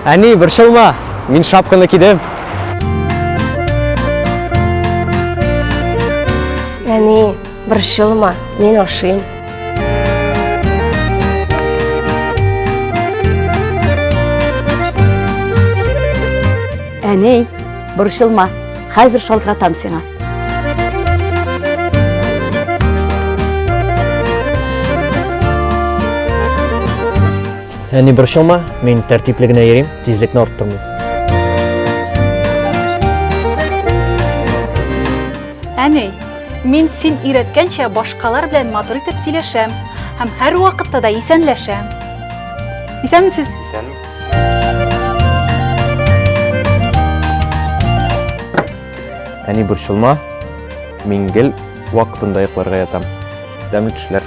Әне, борчылма, мен шапканы кидем. Әне, борчылма, мен ашыйм. Әней, борчылма, хәзер шалтыратам сиңа. Әне, борчылма, мен тәртиплегенә йөрим, тизлекне арттырмыйм. Әней, мен син өйрәткәнчә башкалар белән матур итеп сөйләшәм һәм һәр вакытта да исәнләшәм. Исәнмесез? Әне, борчылма, мен гел вакытында йокларга ятам. Дәмле төшләр.